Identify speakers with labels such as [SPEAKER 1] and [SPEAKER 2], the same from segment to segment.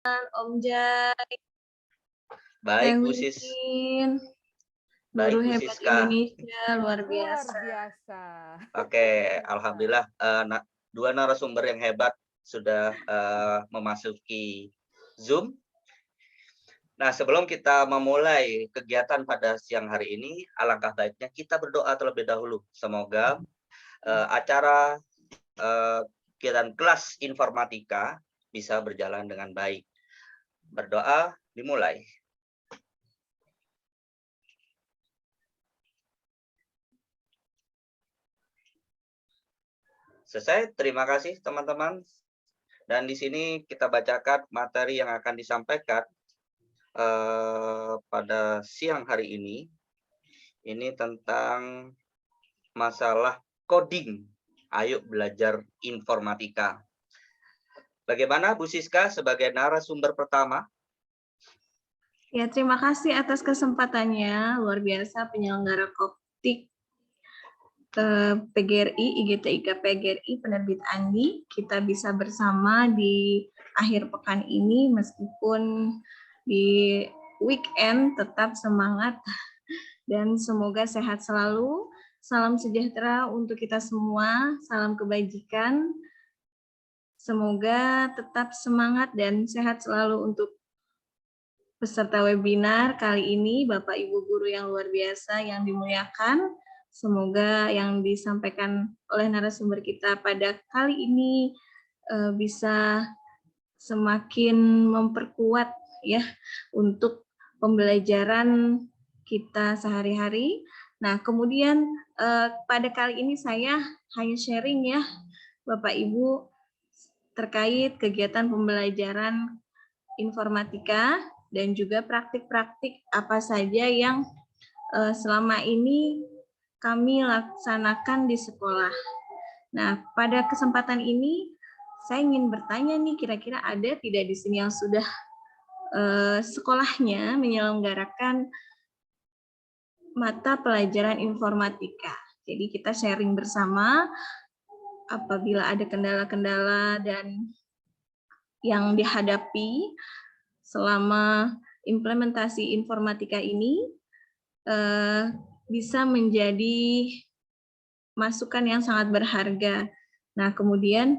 [SPEAKER 1] Om Jai,
[SPEAKER 2] Baik,
[SPEAKER 1] Teh
[SPEAKER 2] Bu Sis.
[SPEAKER 1] Win,
[SPEAKER 2] Baik,
[SPEAKER 1] Guru
[SPEAKER 2] Bu
[SPEAKER 1] Hebat
[SPEAKER 2] Siska.
[SPEAKER 1] Indonesia, luar biasa.
[SPEAKER 3] Luar biasa.
[SPEAKER 2] Oke, alhamdulillah dua narasumber yang hebat sudah memasuki Zoom. Nah, sebelum kita memulai kegiatan pada siang hari ini, alangkah baiknya kita berdoa terlebih dahulu. Semoga acara kegiatan kelas informatika bisa berjalan dengan baik. Berdoa dimulai. Selesai, terima kasih teman-teman. Dan di sini kita bacakan materi yang akan disampaikan pada siang hari ini. Ini tentang masalah coding. Ayo belajar informatika. Bagaimana Bu Siska sebagai narasumber pertama?
[SPEAKER 1] Ya, terima kasih atas kesempatannya, luar biasa penyelenggara Koptik PGRI, IGTIK PGRI, Penerbit Andi. Kita bisa bersama di akhir pekan ini, meskipun di weekend tetap semangat dan semoga sehat selalu. Salam sejahtera untuk kita semua, salam kebajikan. Semoga tetap semangat dan sehat selalu untuk peserta webinar kali ini, Bapak Ibu Guru yang luar biasa yang dimuliakan. Semoga yang disampaikan oleh narasumber kita pada kali ini bisa semakin memperkuat ya untuk pembelajaran kita sehari-hari. Nah, kemudian pada kali ini saya hanya sharing ya, Bapak Ibu, terkait kegiatan pembelajaran informatika dan juga praktik-praktik apa saja yang selama ini kami laksanakan di sekolah. Nah, pada kesempatan ini saya ingin bertanya nih, kira-kira ada tidak di sini yang sudah sekolahnya menyelenggarakan mata pelajaran informatika. Jadi kita sharing bersama apabila ada kendala-kendala dan yang dihadapi selama implementasi informatika ini bisa menjadi masukan yang sangat berharga. Nah, kemudian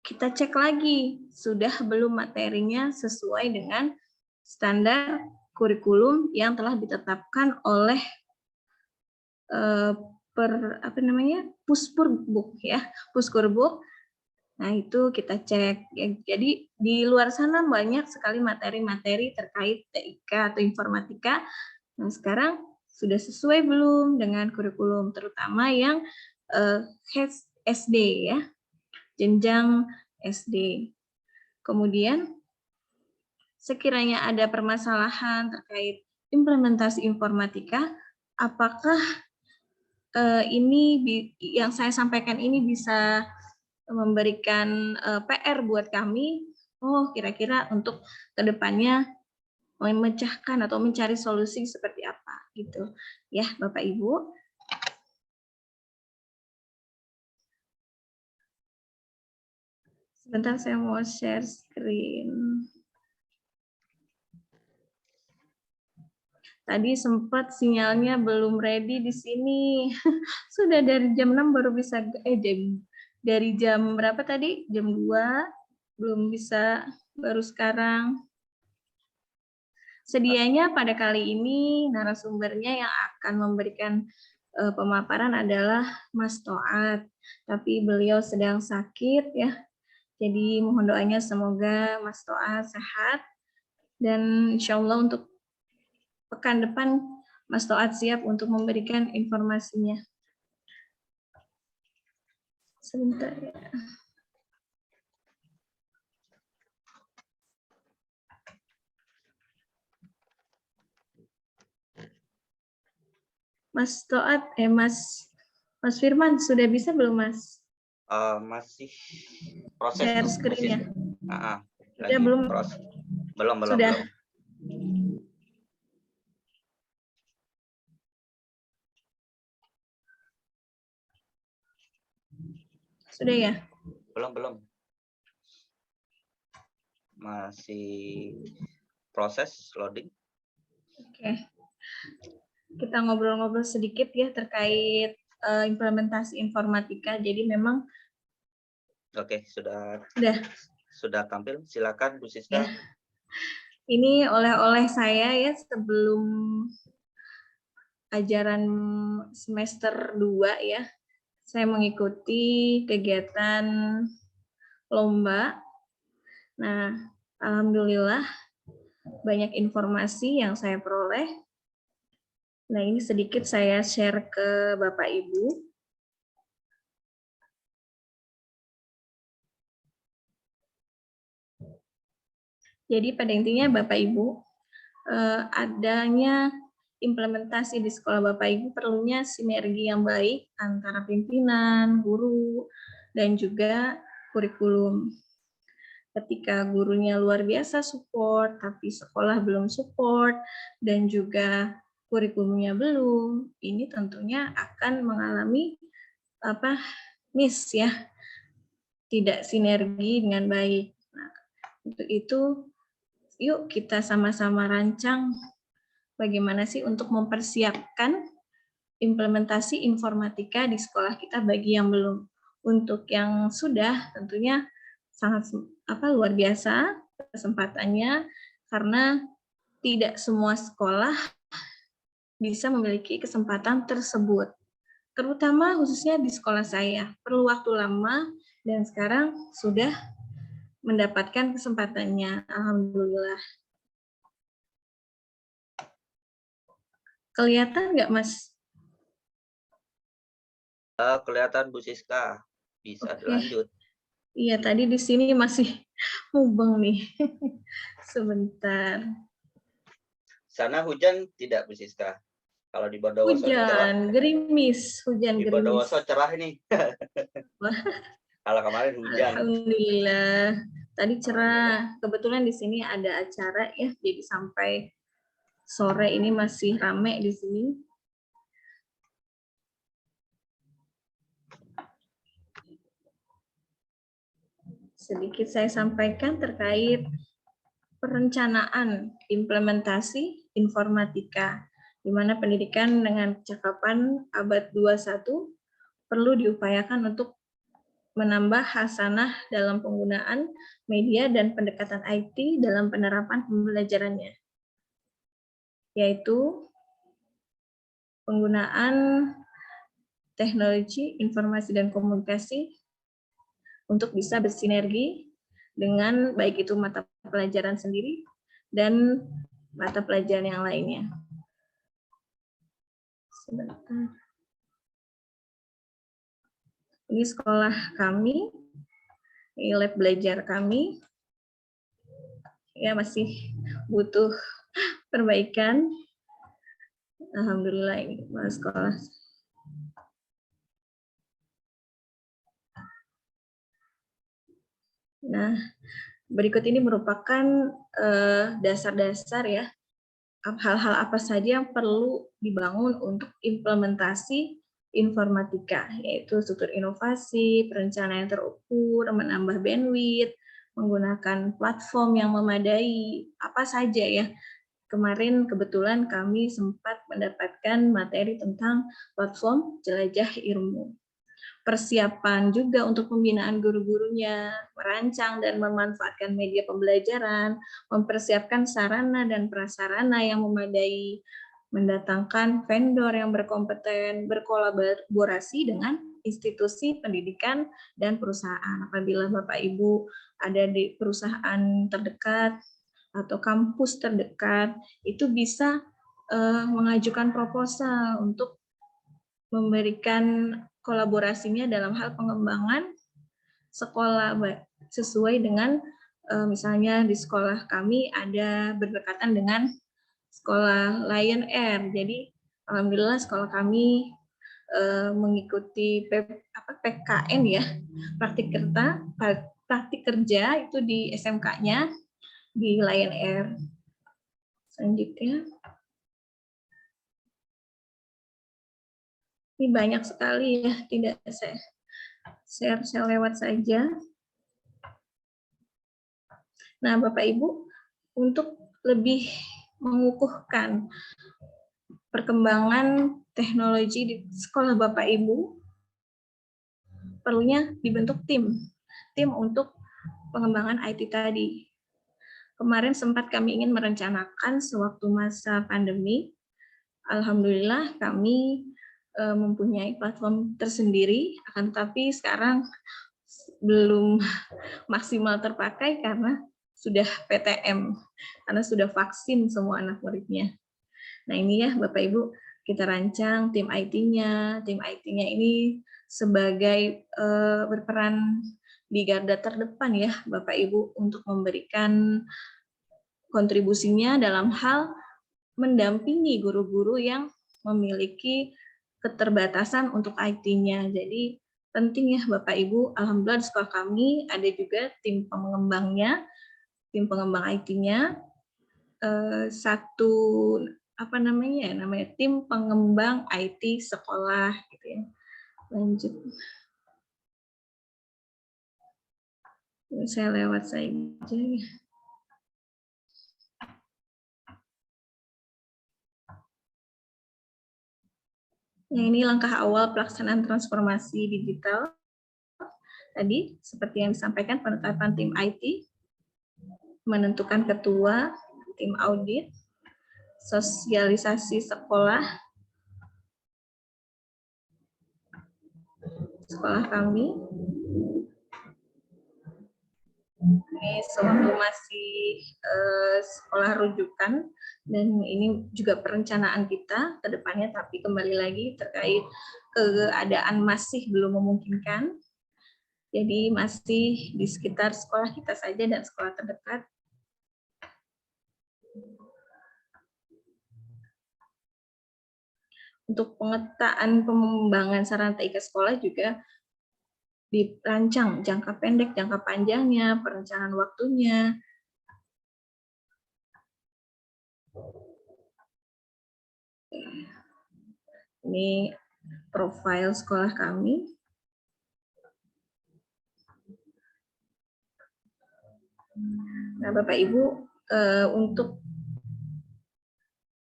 [SPEAKER 1] kita cek lagi, sudah belum materinya sesuai dengan standar kurikulum yang telah ditetapkan oleh Puskurbuk ya, Puskurbuk. Nah, itu kita cek. Jadi di luar sana banyak sekali materi-materi terkait TIK atau informatika. Nah, sekarang sudah sesuai belum dengan kurikulum, terutama yang SD ya, jenjang SD. Kemudian sekiranya ada permasalahan terkait implementasi informatika, apakah ini yang saya sampaikan ini bisa memberikan PR buat kami? Oh, kira-kira untuk kedepannya memecahkan atau mencari solusi seperti apa gitu ya, Bapak Ibu. Sebentar saya mau share screen. Tadi sempat sinyalnya belum ready di sini. Sudah dari jam 6 baru bisa dari jam berapa tadi? Jam 2 belum bisa, baru sekarang. Sedianya pada kali ini narasumbernya yang akan memberikan pemaparan adalah Mas Toat, tapi beliau sedang sakit ya. Jadi mohon doanya semoga Mas Toat sehat dan insya Allah untuk pekan depan Mas Toat siap untuk memberikan informasinya. Sebentar ya. Mas Toat, Mas Firman sudah bisa belum Mas?
[SPEAKER 2] Masih proses
[SPEAKER 1] share screen-nya.
[SPEAKER 2] Sudah
[SPEAKER 1] belum?
[SPEAKER 2] Proses. Belum.
[SPEAKER 1] Sudah. Sudah ya?
[SPEAKER 2] Belum. masih proses loading.
[SPEAKER 1] Oke. Kita ngobrol-ngobrol sedikit ya terkait implementasi informatika. Jadi memang
[SPEAKER 2] Oke, sudah tampil. Silakan Bu Siska.
[SPEAKER 1] ya. Ini oleh-oleh saya ya sebelum ajaran semester 2 ya. Saya mengikuti kegiatan lomba. Nah, alhamdulillah banyak informasi yang saya peroleh. Nah, ini sedikit saya share ke Bapak Ibu. Jadi pada intinya Bapak Ibu, adanya implementasi di sekolah Bapak Ibu perlunya sinergi yang baik antara pimpinan, guru, dan juga kurikulum. Ketika gurunya luar biasa support, tapi sekolah belum support, dan juga kurikulumnya belum, ini tentunya akan mengalami miss ya, tidak sinergi dengan baik. Nah, untuk itu, yuk kita sama-sama rancang bagaimana sih untuk mempersiapkan implementasi informatika di sekolah kita bagi yang belum. Untuk yang sudah tentunya sangat luar biasa kesempatannya karena tidak semua sekolah bisa memiliki kesempatan tersebut. Terutama khususnya di sekolah saya, perlu waktu lama dan sekarang sudah mendapatkan kesempatannya. Alhamdulillah. Kelihatan nggak, Mas?
[SPEAKER 2] Kelihatan Bu Siska. Bisa dilanjut.
[SPEAKER 1] Iya, tadi di sini masih mubeng nih. Sebentar.
[SPEAKER 2] Sana hujan tidak, Bu Siska? Kalau di Bondowoso cerah.
[SPEAKER 1] Hujan, gerimis, hujan
[SPEAKER 2] di
[SPEAKER 1] gerimis.
[SPEAKER 2] Bondowoso cerah nih. Kalau kemarin hujan.
[SPEAKER 1] Alhamdulillah. Tadi cerah. Kebetulan di sini ada acara ya, jadi sampai sore ini masih rame di sini. Sedikit saya sampaikan terkait perencanaan implementasi informatika, di mana pendidikan dengan cakapan abad 21 perlu diupayakan untuk menambah hasanah dalam penggunaan media dan pendekatan IT dalam penerapan pembelajarannya, yaitu penggunaan teknologi informasi dan komunikasi untuk bisa bersinergi dengan baik itu mata pelajaran sendiri dan mata pelajaran yang lainnya. Sebentar. Ini sekolah kami, ini lab belajar kami. Ya, masih butuh perbaikan. Alhamdulillah ini sekolah. Nah, berikut ini merupakan dasar-dasar ya, hal-hal apa saja yang perlu dibangun untuk implementasi informatika, yaitu struktur inovasi, perencanaan yang terukur, menambah bandwidth, menggunakan platform yang memadai, apa saja ya. Kemarin kebetulan kami sempat mendapatkan materi tentang platform jelajah ilmu. Persiapan juga untuk pembinaan guru-gurunya, merancang dan memanfaatkan media pembelajaran, mempersiapkan sarana dan prasarana yang memadai, mendatangkan vendor yang berkompeten, berkolaborasi dengan institusi pendidikan dan perusahaan. Apabila Bapak Ibu ada di perusahaan terdekat atau kampus terdekat, itu bisa mengajukan proposal untuk memberikan kolaborasinya dalam hal pengembangan sekolah sesuai dengan misalnya di sekolah kami ada berdekatan dengan sekolah Lion Air. Jadi alhamdulillah sekolah kami mengikuti PKN ya, praktik kerja itu di SMK-nya di Lion Air. Selanjutnya. Ini banyak sekali ya, tidak saya lewat saja. Nah, Bapak Ibu, untuk lebih mengukuhkan perkembangan teknologi di sekolah Bapak Ibu, perlunya dibentuk tim untuk pengembangan IT tadi. Kemarin sempat kami ingin merencanakan sewaktu masa pandemi. Alhamdulillah kami mempunyai platform tersendiri, akan tetapi sekarang belum maksimal terpakai karena sudah PTM, karena sudah vaksin semua anak muridnya. Nah ini ya Bapak Ibu, kita rancang tim IT-nya. Tim IT-nya ini sebagai berperan di garda terdepan ya Bapak Ibu untuk memberikan kontribusinya dalam hal mendampingi guru-guru yang memiliki keterbatasan untuk IT-nya. Jadi penting ya Bapak Ibu, alhamdulillah di sekolah kami ada juga tim pengembangnya, tim pengembang IT-nya, satu namanya tim pengembang IT sekolah gitu ya. Lanjut. Saya lewat saja. Nah, ini langkah awal pelaksanaan transformasi digital. Tadi seperti yang disampaikan, penetapan tim IT, menentukan ketua, tim audit, sosialisasi sekolah kami. Ini sewaktu masih sekolah rujukan, dan ini juga perencanaan kita ke depannya, tapi kembali lagi terkait keadaan masih belum memungkinkan. Jadi masih di sekitar sekolah kita saja dan sekolah terdekat. Untuk pemetaan pengembangan sarana TIK sekolah juga dirancang jangka pendek, jangka panjangnya, perencanaan waktunya. Ini profil sekolah kami. Nah, Bapak Ibu, untuk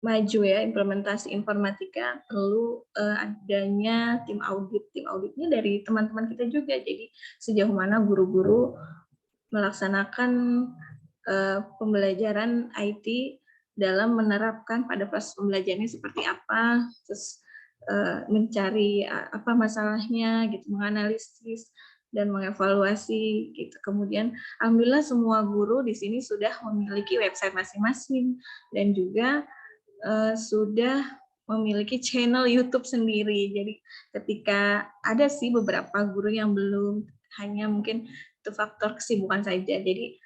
[SPEAKER 1] maju ya implementasi informatika perlu adanya tim audit. Tim auditnya dari teman-teman kita juga. Jadi sejauh mana guru-guru melaksanakan pembelajaran IT dalam menerapkan pada proses pembelajarannya seperti apa, terus mencari apa masalahnya, gitu, menganalisis dan mengevaluasi, gitu. Kemudian, alhamdulillah semua guru di sini sudah memiliki website masing-masing dan juga sudah memiliki channel YouTube sendiri. Jadi, ketika ada sih beberapa guru yang belum, hanya mungkin itu faktor kesibukan saja. Jadi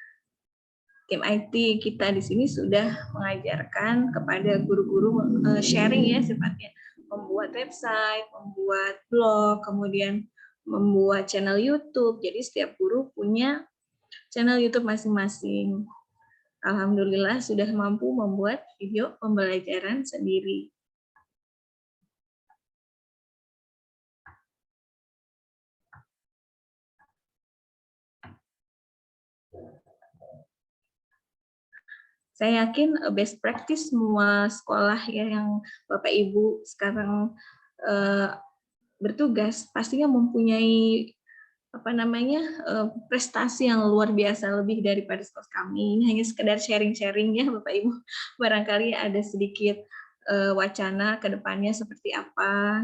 [SPEAKER 1] tim IT kita di sini sudah mengajarkan kepada guru-guru sharing ya sifatnya, membuat website, membuat blog, kemudian membuat channel YouTube. Jadi setiap guru punya channel YouTube masing-masing. Alhamdulillah sudah mampu membuat video pembelajaran sendiri. Saya yakin best practice semua sekolah ya yang Bapak Ibu sekarang bertugas pastinya mempunyai prestasi yang luar biasa lebih daripada sekolah kami. Ini hanya sekedar sharing-sharing ya Bapak Ibu. Barangkali ada sedikit wacana ke depannya seperti apa.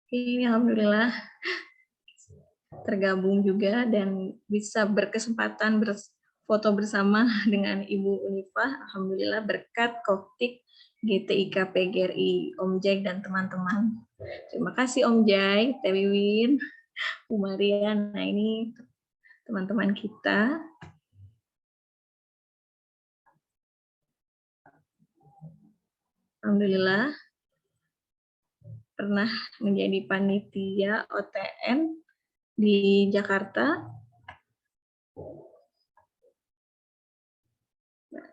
[SPEAKER 1] Ini alhamdulillah tergabung juga dan bisa berkesempatan berfoto bersama dengan Ibu Unifah. Alhamdulillah berkat Koptik GTIK PGRI, Om Jack dan teman-teman. Terima kasih Om Jai, Teh Wiwin, Bu Marian. Nah ini teman-teman kita. Alhamdulillah. pernah menjadi panitia OTN di Jakarta.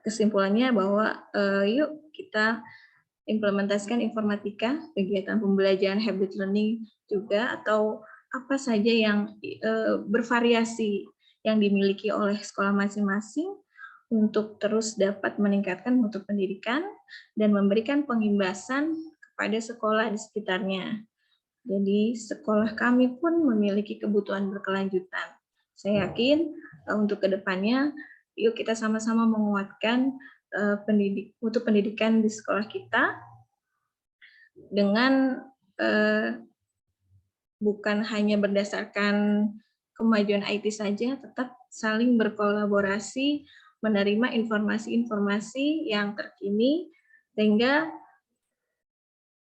[SPEAKER 1] Kesimpulannya bahwa yuk kita implementasikan informatika, kegiatan pembelajaran hybrid learning juga, atau apa saja yang bervariasi yang dimiliki oleh sekolah masing-masing untuk terus dapat meningkatkan mutu pendidikan dan memberikan pengimbasan kepada sekolah di sekitarnya. Jadi sekolah kami pun memiliki kebutuhan berkelanjutan. Saya yakin untuk kedepannya, yuk kita sama-sama menguatkan mutu pendidikan di sekolah kita dengan bukan hanya berdasarkan kemajuan IT saja, tetap saling berkolaborasi, menerima informasi-informasi yang terkini, sehingga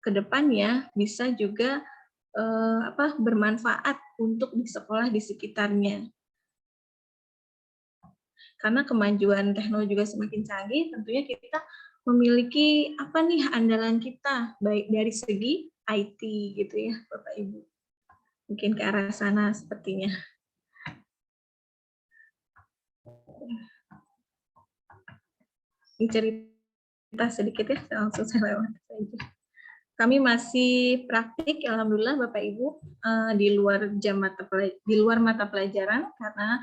[SPEAKER 1] kedepannya bisa juga bermanfaat untuk di sekolah di sekitarnya. Karena kemajuan teknologi juga semakin canggih, tentunya kita memiliki apa nih andalan kita, baik dari segi IT gitu ya, Bapak Ibu. Mungkin ke arah sana sepertinya. Ini cerita sedikit ya, langsung saya lewat saja. Kami masih praktik, alhamdulillah Bapak Ibu, di luar mata pelajaran karena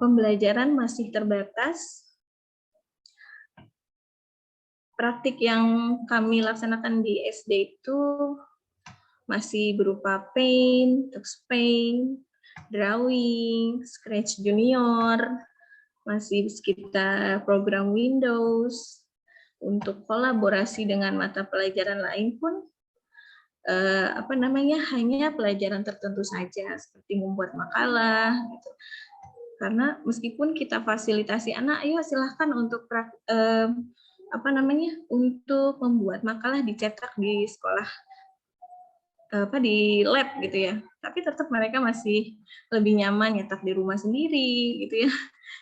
[SPEAKER 1] pembelajaran masih terbatas. Praktik yang kami laksanakan di SD itu masih berupa paint, touchpaint, drawing, Scratch Junior, masih sekitar program Windows. Untuk kolaborasi dengan mata pelajaran lain pun hanya pelajaran tertentu saja, seperti membuat makalah gitu. Karena meskipun kita fasilitasi anak, ayo silahkan untuk untuk membuat makalah dicetak di sekolah, di lab gitu ya, tapi tetap mereka masih lebih nyaman nyetak di rumah sendiri gitu ya.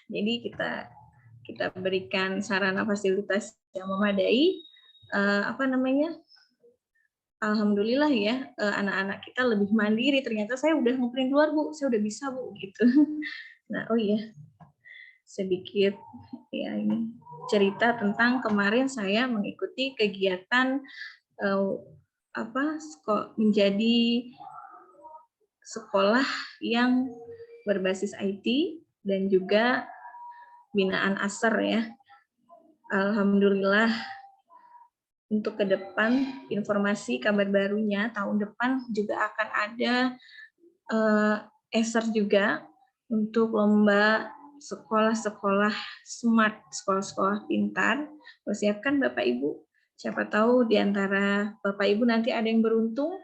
[SPEAKER 1] Jadi kita berikan sarana fasilitas yang memadai. Alhamdulillah ya, anak-anak kita lebih mandiri. Ternyata saya udah ngeprint luar Bu, saya udah bisa Bu gitu. Nah, oh iya, sedikit ya ini cerita tentang kemarin saya mengikuti kegiatan menjadi sekolah yang berbasis IT dan juga binaan ASER ya. Alhamdulillah untuk ke depan informasi kabar barunya tahun depan juga akan ada ESER juga untuk lomba sekolah-sekolah smart, sekolah-sekolah pintar. Persiapkan Bapak Ibu. Siapa tahu di antara Bapak Ibu nanti ada yang beruntung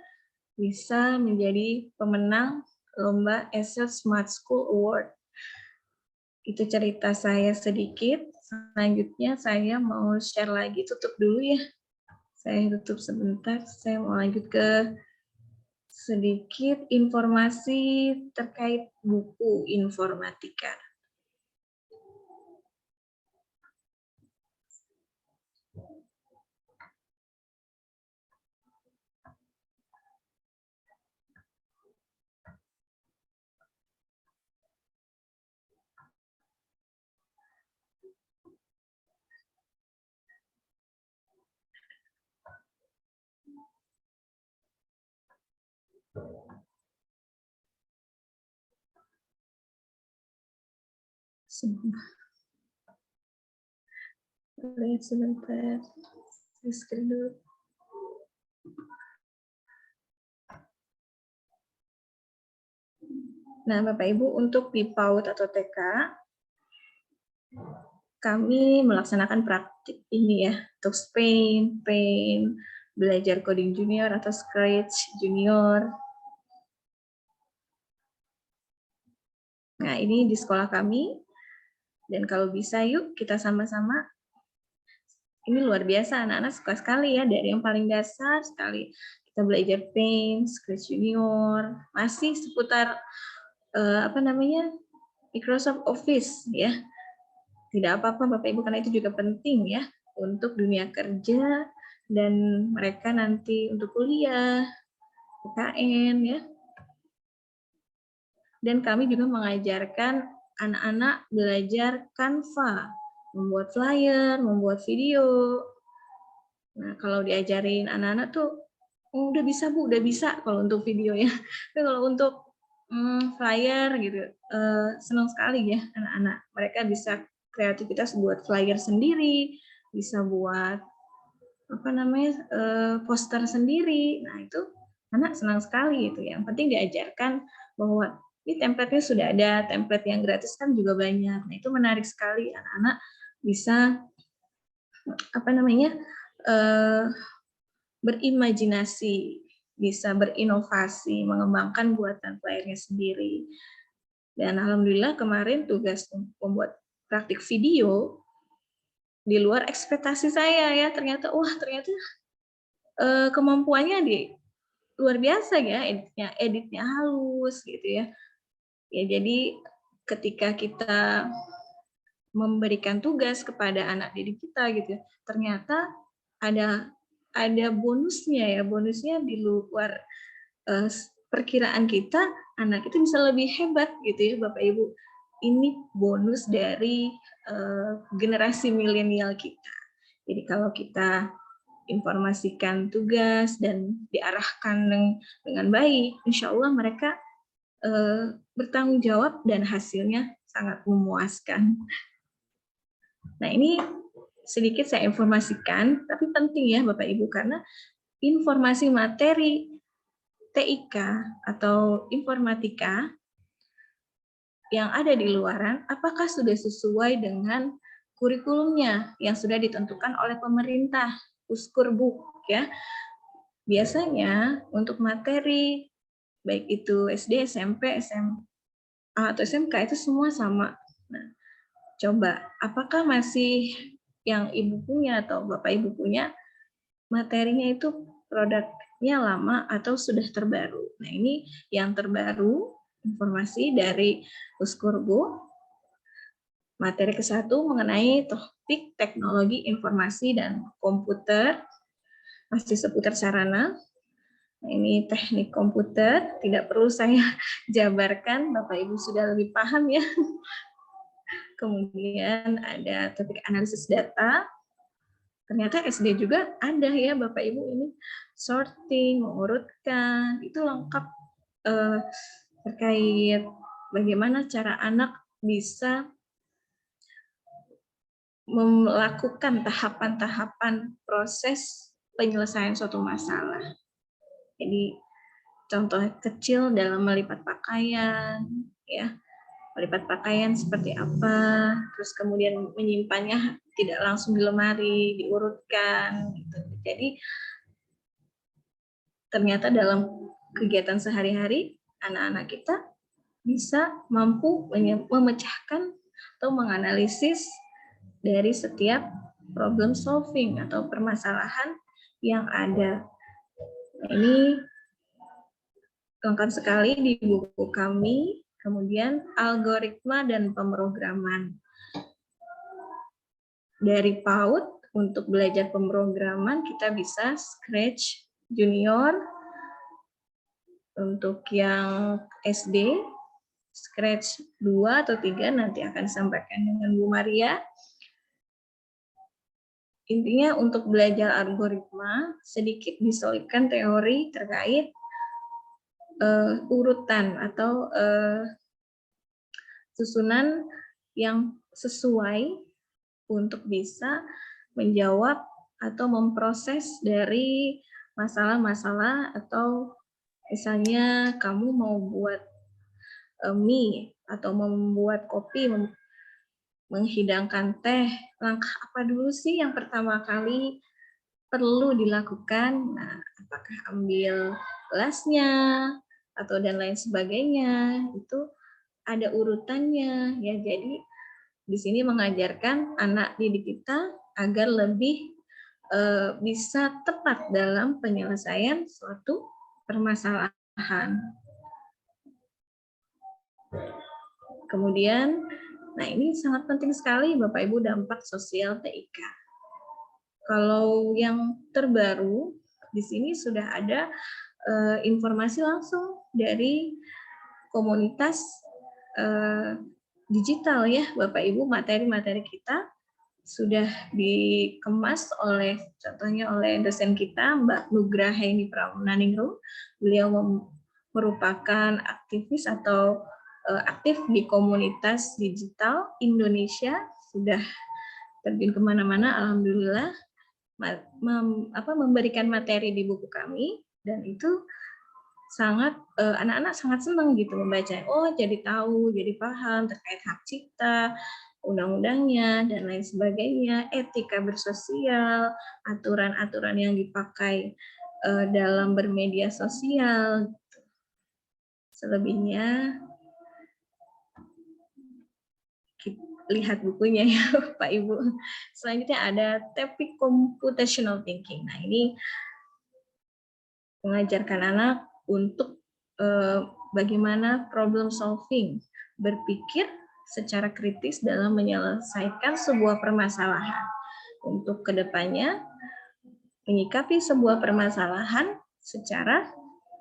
[SPEAKER 1] bisa menjadi pemenang lomba ESER Smart School Award. Itu cerita saya sedikit. Selanjutnya saya mau share lagi, tutup dulu ya. Saya tutup sebentar, saya mau lanjut ke sedikit informasi terkait buku informatika. Lihat sebentar, screen dulu. Nah, Bapak Ibu, untuk di PAUD atau TK, kami melaksanakan praktik ini ya, touchpaint, paint, belajar coding junior atau Scratch junior. Nah, ini di sekolah kami, dan kalau bisa yuk kita sama-sama. Ini luar biasa, anak-anak suka sekali ya, dari yang paling dasar sekali. Kita belajar paint, Scratch junior, masih seputar Microsoft Office ya. Tidak apa-apa Bapak Ibu, karena itu juga penting ya untuk dunia kerja dan mereka nanti untuk kuliah, PKN ya. Dan kami juga mengajarkan anak-anak belajar Canva, membuat flyer, membuat video. Nah, kalau diajarin anak-anak tuh, oh, udah bisa Bu, udah bisa kalau untuk video ya. Tapi kalau untuk flyer gitu, senang sekali ya anak-anak. Mereka bisa kreativitas buat flyer sendiri, bisa buat apa namanya poster sendiri. Nah itu anak senang sekali itu. Yang penting diajarkan bahwa ini template-nya sudah ada, template yang gratis kan juga banyak. Nah itu menarik sekali anak-anak bisa apa namanya berimajinasi, bisa berinovasi, mengembangkan buatan playernya sendiri. Dan alhamdulillah kemarin tugas membuat praktik video di luar ekspektasi saya ya. Ternyata kemampuannya luar biasa ya, editnya halus gitu ya. Ya jadi ketika kita memberikan tugas kepada anak didik kita gitu ya, ternyata ada bonusnya ya, bonusnya di luar perkiraan kita, anak itu bisa lebih hebat gitu ya Bapak Ibu. Ini bonus dari generasi milenial kita. Jadi kalau kita informasikan tugas dan diarahkan dengan baik, insya Allah mereka bertanggung jawab dan hasilnya sangat memuaskan. Nah ini sedikit saya informasikan, tapi penting ya Bapak Ibu, karena informasi materi TIK atau informatika yang ada di luaran, apakah sudah sesuai dengan kurikulumnya yang sudah ditentukan oleh pemerintah, Uskurbuk ya. Biasanya untuk materi baik itu SD, SMP, SMA atau SMK itu semua sama. Nah, coba apakah masih yang Ibu punya atau Bapak Ibu punya materinya itu produknya lama atau sudah terbaru. Nah, ini yang terbaru informasi dari Uskurbu. Materi ke-1 mengenai topik teknologi informasi dan komputer, masih seputar sarana. Nah, ini teknik komputer, tidak perlu saya jabarkan, Bapak Ibu sudah lebih paham ya. Kemudian ada topik analisis data. Ternyata SD juga ada ya Bapak Ibu, ini sorting, mengurutkan, itu lengkap terkait bagaimana cara anak bisa melakukan tahapan-tahapan proses penyelesaian suatu masalah. Jadi contoh kecil dalam melipat pakaian, ya, melipat pakaian seperti apa, terus kemudian menyimpannya tidak langsung di lemari, diurutkan. Gitu. Jadi ternyata dalam kegiatan sehari-hari anak-anak kita bisa mampu memecahkan atau menganalisis dari setiap problem solving atau permasalahan yang ada. Nah, ini lengkap sekali di buku kami. Kemudian algoritma dan pemrograman. Dari PAUD untuk belajar pemrograman kita bisa Scratch Junior. Untuk yang SD, Scratch 2 atau 3 nanti akan disampaikan dengan Bu Maria. Intinya untuk belajar algoritma, sedikit diselipkan teori terkait urutan atau susunan yang sesuai untuk bisa menjawab atau memproses dari masalah-masalah, atau misalnya kamu mau buat mie atau membuat kopi, menghidangkan teh, langkah apa dulu sih yang pertama kali perlu dilakukan? Nah, apakah ambil gelasnya atau dan lain sebagainya, itu ada urutannya ya. Jadi di sini mengajarkan anak didik kita agar lebih bisa tepat dalam penyelesaian suatu permasalahan. Kemudian, nah ini sangat penting sekali Bapak Ibu, dampak sosial TIK. Kalau yang terbaru di sini sudah ada informasi langsung dari komunitas digital ya, Bapak Ibu. Materi-materi kita sudah dikemas oleh, contohnya oleh dosen kita, Mbak Nugrahaini Pramunaningrum. Beliau merupakan aktivis atau aktif di komunitas digital Indonesia, sudah terjun kemana-mana, alhamdulillah, memberikan materi di buku kami, dan itu sangat anak-anak sangat senang gitu membaca. Oh, jadi tahu, jadi paham terkait hak cipta, undang-undangnya, dan lain sebagainya, etika bersosial, aturan-aturan yang dipakai dalam bermedia sosial. Selebihnya lihat bukunya ya Pak Ibu. Selanjutnya ada topik computational thinking. Nah, ini mengajarkan anak untuk bagaimana problem solving, berpikir secara kritis dalam menyelesaikan sebuah permasalahan. Untuk kedepannya, menyikapi sebuah permasalahan secara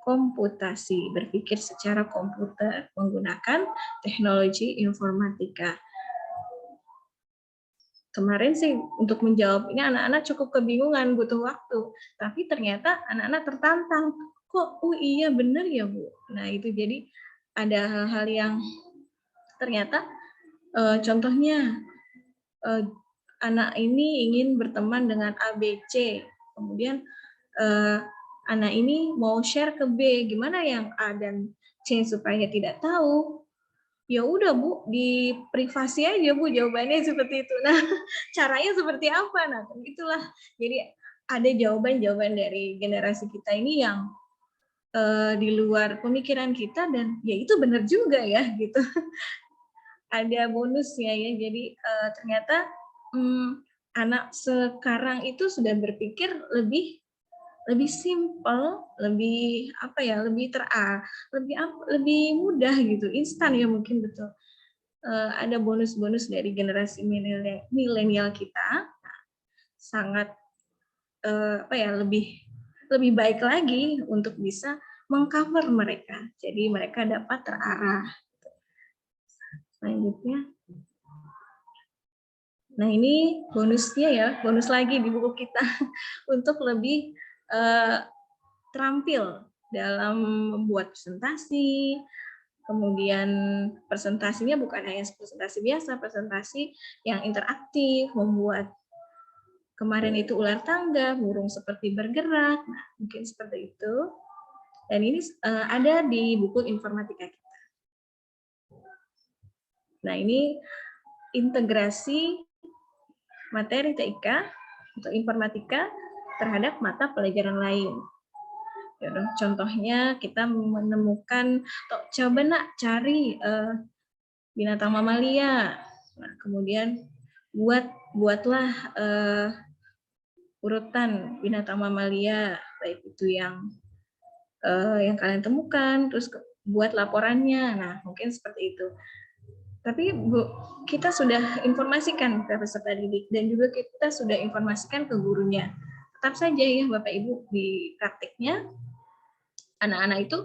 [SPEAKER 1] komputasi, berpikir secara komputer menggunakan teknologi informatika. Kemarin sih untuk menjawab ini anak-anak cukup kebingungan, butuh waktu. Tapi ternyata anak-anak tertantang. Kok, oh iya benar ya Bu. Nah itu jadi ada hal-hal yang ternyata contohnya anak ini ingin berteman dengan ABC, kemudian anak ini mau share ke B, gimana yang A dan C supaya tidak tahu? Ya udah Bu, di privasi aja Bu, jawabannya seperti itu. Nah, caranya seperti apa? Nah, itulah. Jadi ada jawaban-jawaban dari generasi kita ini yang di luar pemikiran kita, dan ya itu benar juga ya gitu. Ada bonusnya ya. Jadi ternyata anak sekarang itu sudah berpikir lebih simpel, lebih apa ya, lebih mudah gitu, instan ya mungkin, betul. Ada bonus-bonus dari generasi milenial kita, sangat apa ya, lebih baik lagi untuk bisa mengcover mereka, jadi mereka dapat terarah. Selanjutnya, nah ini bonusnya ya, bonus lagi di buku kita untuk lebih terampil dalam membuat presentasi. Kemudian presentasinya bukan hanya presentasi biasa, presentasi yang interaktif, membuat kemarin itu ular tangga, burung seperti bergerak, nah mungkin seperti itu. Dan ini ada di buku informatika kita. Nah ini integrasi materi TIK atau informatika terhadap mata pelajaran lain. Contohnya kita menemukan, coba nak cari binatang mamalia. Nah, kemudian buatlah urutan binatang mamalia, baik itu yang kalian temukan, terus buat laporannya. Nah, mungkin seperti itu. Tapi Bu, kita sudah informasikan ke peserta didik, dan juga kita sudah informasikan ke gurunya. Tetap saja ya Bapak Ibu, di praktiknya anak-anak itu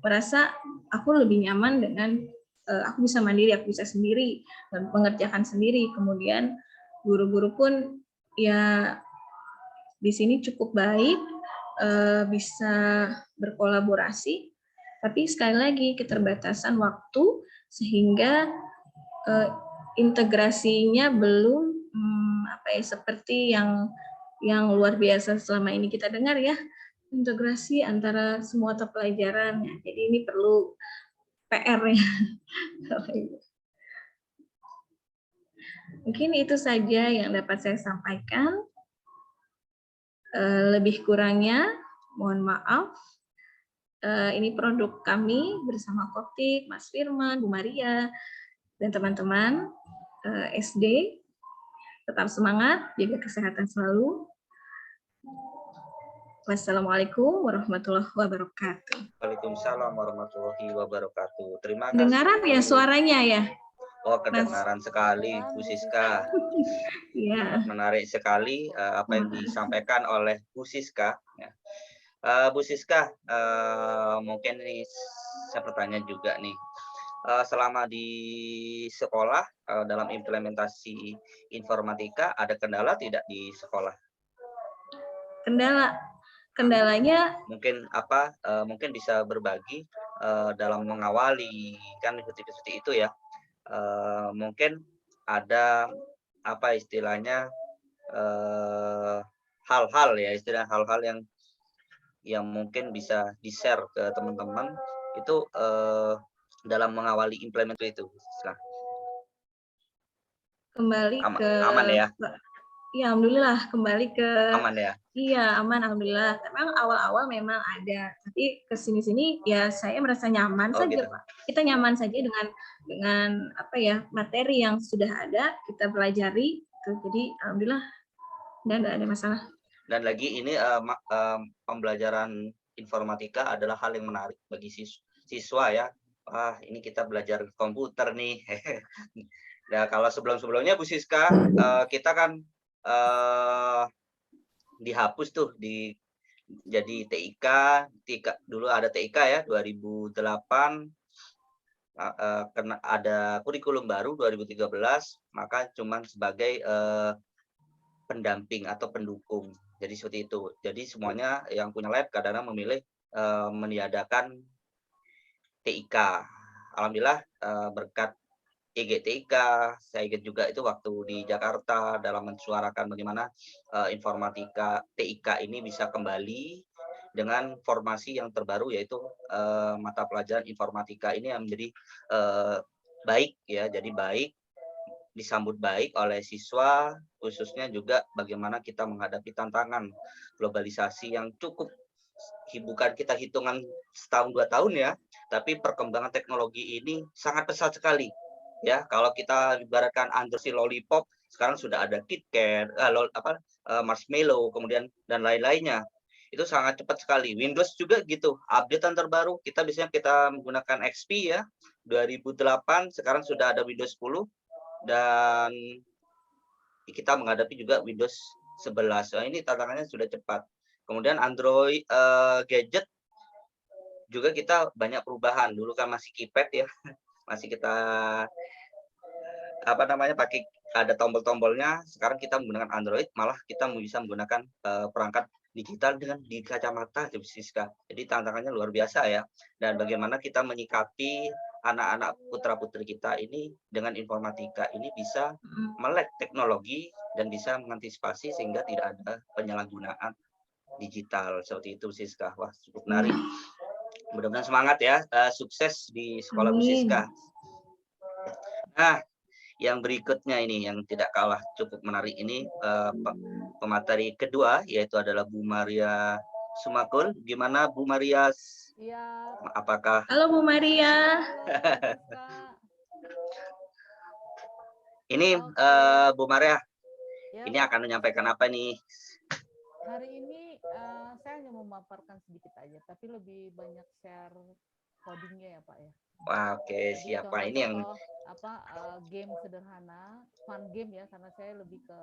[SPEAKER 1] merasa aku lebih nyaman dengan aku bisa mandiri, aku bisa sendiri, mengerjakan sendiri. Kemudian guru-guru pun ya di sini cukup baik, bisa berkolaborasi. Tapi sekali lagi keterbatasan waktu sehingga integrasinya belum seperti yang luar biasa selama ini kita dengar ya, integrasi antara semua mata pelajaran. Jadi ini perlu PR ya. Mungkin itu saja yang dapat saya sampaikan. Lebih kurangnya mohon maaf. Ini produk kami bersama Koptik, Mas Firman, Bu Maria, dan teman-teman SD. Tetap semangat, jaga kesehatan selalu. Wassalamualaikum warahmatullahi wabarakatuh.
[SPEAKER 2] Waalaikumsalam warahmatullahi wabarakatuh. Terima kasih.
[SPEAKER 1] Dengaran ya suaranya ya?
[SPEAKER 2] Oh,
[SPEAKER 1] Mas.
[SPEAKER 2] kedengaran sekali,
[SPEAKER 3] Kedengaran,
[SPEAKER 2] Bu
[SPEAKER 3] Bu
[SPEAKER 2] Siska.
[SPEAKER 3] Siska.
[SPEAKER 1] Iya.
[SPEAKER 2] Sangat menarik sekali apa yang disampaikan oleh Bu Siska. Ya. Bu Siska, mungkin ini saya bertanya juga nih. Selama di sekolah dalam implementasi informatika ada kendala tidak di sekolah?
[SPEAKER 1] Kendalanya
[SPEAKER 2] Mungkin apa? Mungkin bisa berbagi dalam mengawali kan seperti itu ya. Mungkin ada apa istilahnya hal-hal ya istilah hal-hal yang mungkin bisa di-share ke teman-teman itu dalam mengawali implementasi itu. Nah,
[SPEAKER 1] kembali ke
[SPEAKER 2] aman ya?
[SPEAKER 1] Iya, alhamdulillah kembali ke
[SPEAKER 2] Aman ya?
[SPEAKER 1] Iya, aman alhamdulillah. Memang awal-awal memang ada, tapi ke sini-sini ya saya merasa nyaman
[SPEAKER 2] Oh
[SPEAKER 1] saja,
[SPEAKER 2] gitu.
[SPEAKER 1] Pak. Kita nyaman saja dengan apa ya, materi yang sudah ada, kita pelajari gitu. Jadi alhamdulillah nggak ada masalah.
[SPEAKER 2] Dan lagi ini pembelajaran informatika adalah hal yang menarik bagi siswa ya. Wah, ini kita belajar komputer nih. Nah, kalau sebelum-sebelumnya Bu Siska, kita kan dihapus tuh jadi TIK dulu ada TIK ya 2008 karena ada kurikulum baru 2013 maka cuman sebagai pendamping atau pendukung. Jadi seperti itu. Jadi semuanya yang punya lab kadang-kadang memilih meniadakan TIK. Alhamdulillah berkat IGTIK, saya ingat juga itu waktu di Jakarta dalam mensuarakan bagaimana informatika TIK ini bisa kembali dengan formasi yang terbaru yaitu mata pelajaran informatika ini yang menjadi baik ya, jadi baik disambut baik oleh siswa, khususnya juga bagaimana kita menghadapi tantangan globalisasi yang cukup bukan kita hitungan setahun 2 tahun ya, tapi perkembangan teknologi ini sangat pesat sekali. Ya, kalau kita ibaratkan Android lollipop, sekarang sudah ada KitKat, marshmallow, kemudian dan lain-lainnya. Itu sangat cepat sekali. Windows juga gitu, updatean terbaru. Kita menggunakan XP ya, 2008, sekarang sudah ada Windows 10 dan kita menghadapi juga Windows 11. Nah, ini tantangannya sudah cepat. Kemudian Android gadget juga kita banyak perubahan. Dulu kan masih keypad ya, masih kita pakai ada tombol-tombolnya. Sekarang kita menggunakan Android, malah kita bisa menggunakan perangkat digital dengan di kacamata, Siska. Jadi tantangannya luar biasa ya. Dan bagaimana kita menyikapi anak-anak putra-putri kita ini dengan informatika ini bisa melek teknologi dan bisa mengantisipasi sehingga tidak ada penyalahgunaan digital seperti itu, Siska. Wah, cukup menarik. Mudah-mudahan semangat ya, sukses di sekolah Bu Siska. Nah, yang berikutnya ini yang tidak kalah cukup menarik ini pemateri kedua yaitu adalah Bu Maria Sumakul. Gimana Bu Maria?
[SPEAKER 3] Iya.
[SPEAKER 2] Apakah?
[SPEAKER 1] Halo Bu Maria.
[SPEAKER 3] Halo,
[SPEAKER 2] ini Bu Maria,
[SPEAKER 3] ya,
[SPEAKER 2] ini akan menyampaikan apa nih?
[SPEAKER 3] Hari ini saya hanya memaparkan sedikit aja, tapi lebih banyak share codingnya ya Pak ya.
[SPEAKER 2] Wah, oke, siapa ini yang
[SPEAKER 3] game sederhana, fun game ya, karena saya lebih ke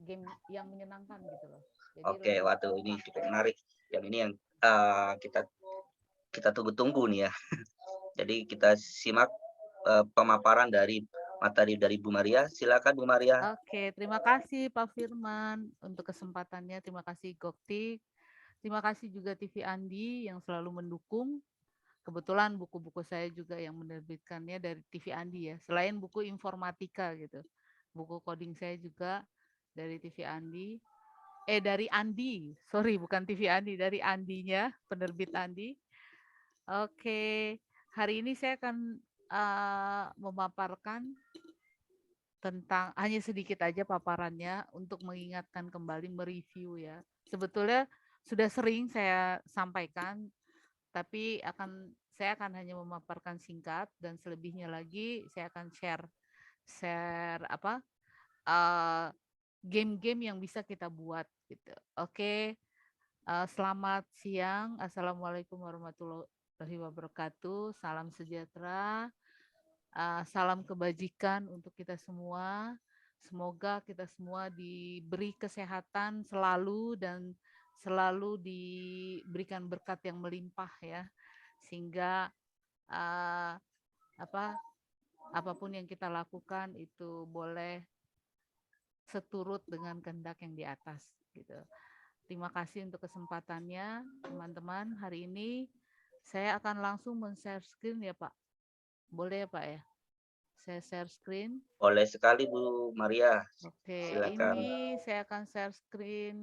[SPEAKER 3] game yang menyenangkan gitu loh. Jadi
[SPEAKER 2] oke, waduh ini cukup menarik. Yang ini yang kita tunggu-tunggu nih ya. Jadi kita simak pemaparan dari materi dari Bu Maria. Silakan Bu Maria.
[SPEAKER 3] Oke, terima kasih Pak Firman untuk kesempatannya. Terima kasih Goktik. Terima kasih juga TV Andi yang selalu mendukung. Kebetulan buku-buku saya juga yang menerbitkannya dari TV Andi ya. Selain buku informatika gitu. Buku coding saya juga dari TV Andi. Dari Andi. Sorry, bukan TV Andi. Dari Andinya, penerbit Andi. Oke, hari ini saya akan memaparkan tentang hanya sedikit aja paparannya untuk mengingatkan kembali mereview ya. Sebetulnya sudah sering saya sampaikan, tapi saya akan hanya memaparkan singkat dan selebihnya lagi saya akan share game-game yang bisa kita buat gitu. Oke. Selamat siang. Assalamualaikum warahmatullahi wabarakatuh. Salam sejahtera. Salam kebajikan untuk kita semua. Semoga kita semua diberi kesehatan selalu dan selalu diberikan berkat yang melimpah ya, sehingga uh, apapun yang kita lakukan itu boleh seturut dengan kehendak yang di atas gitu. Terima kasih untuk kesempatannya teman-teman. Hari ini saya akan langsung men-share screen ya Pak. Boleh ya Pak ya? Saya share screen.
[SPEAKER 2] Boleh sekali Bu Maria.
[SPEAKER 3] Oke,
[SPEAKER 2] Silakan.
[SPEAKER 3] ini saya akan share screen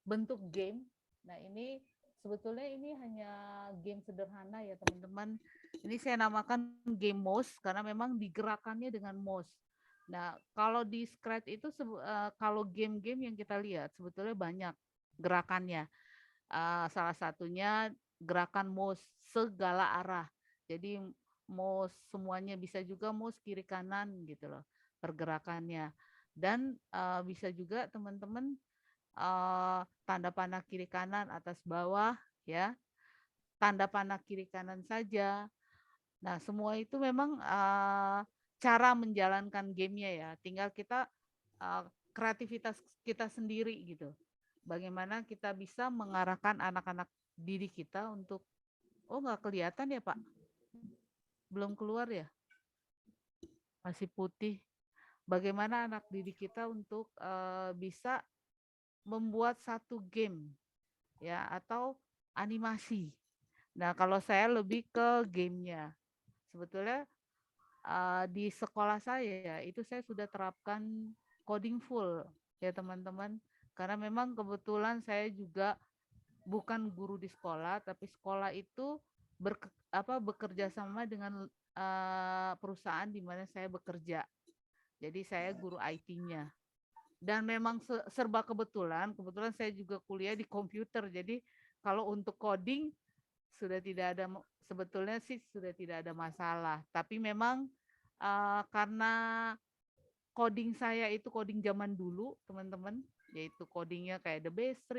[SPEAKER 3] bentuk game. Nah ini sebetulnya ini hanya game sederhana ya teman-teman. Ini saya namakan game mouse karena memang digerakannya dengan mouse. Nah kalau di Scratch itu kalau game-game yang kita lihat sebetulnya banyak gerakannya. Salah satunya gerakan mouse segala arah. Jadi mouse semuanya bisa juga mouse kiri kanan gitu loh pergerakannya. Dan bisa juga teman-teman tanda panah kiri kanan atas bawah ya. Tanda panah kiri kanan saja. Nah, semua itu memang cara menjalankan gamenya ya. Tinggal kita kreativitas kita sendiri gitu. Bagaimana kita bisa mengarahkan anak-anak didik kita untuk, oh nggak kelihatan ya Pak? Belum keluar ya? Masih putih. Bagaimana anak didik kita untuk bisa membuat satu game ya atau animasi. Nah, kalau saya lebih ke gamenya. Sebetulnya di sekolah saya itu saya sudah terapkan coding full ya teman-teman. Karena memang kebetulan saya juga bukan guru di sekolah, tapi sekolah itu bekerja sama dengan perusahaan di mana saya bekerja. Jadi saya guru IT-nya. Dan memang serba kebetulan saya juga kuliah di komputer. Jadi kalau untuk coding sudah tidak ada, sebetulnya sih sudah tidak ada masalah. Tapi memang karena coding saya itu coding zaman dulu, teman-teman, yaitu codingnya kayak The Base-3,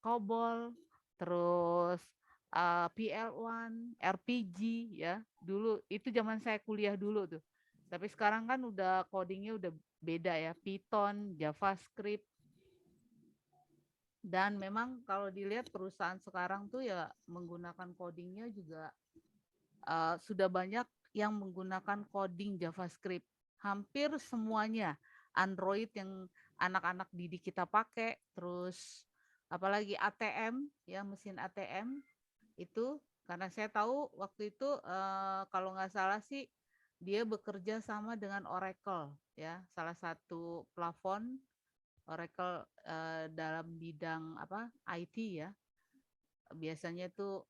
[SPEAKER 3] COBOL, terus PL1, RPG ya. Dulu itu zaman saya kuliah dulu tuh. Tapi sekarang kan udah codingnya udah beda ya, Python, JavaScript. Dan memang kalau dilihat perusahaan sekarang tuh ya menggunakan codingnya juga sudah banyak yang menggunakan coding JavaScript. Hampir semuanya Android yang anak-anak didik kita pakai, terus apalagi ATM ya, mesin ATM itu, karena saya tahu waktu itu kalau nggak salah sih dia bekerja sama dengan Oracle ya, salah satu plafon Oracle dalam bidang IT ya. Biasanya itu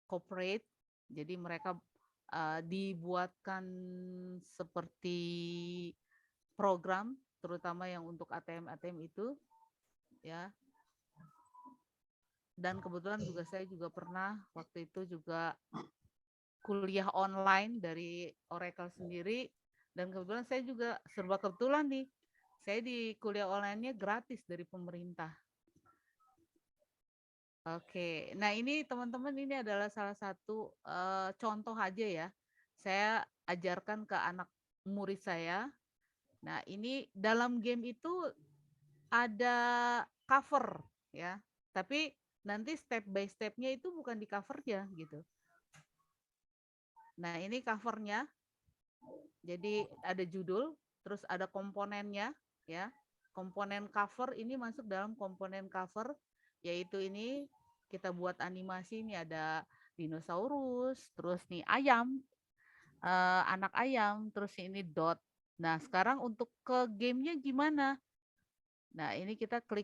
[SPEAKER 3] corporate, jadi mereka dibuatkan seperti program terutama yang untuk ATM itu ya. Dan kebetulan juga saya juga pernah waktu itu juga kuliah online dari Oracle sendiri, dan kebetulan saya juga serba kebetulan nih, saya di kuliah online-nya gratis dari pemerintah. Oke, nah ini teman-teman, ini adalah salah satu contoh aja ya. Saya ajarkan ke anak murid saya. Nah ini dalam game itu ada cover ya, tapi nanti step by stepnya itu bukan di covernya gitu. Nah ini covernya, jadi ada judul, terus ada komponennya ya. Komponen cover ini masuk dalam komponen cover, yaitu ini kita buat animasi, ini ada dinosaurus, terus nih ayam, anak ayam, terus ini dot. Nah sekarang untuk ke gamenya gimana? Nah ini kita klik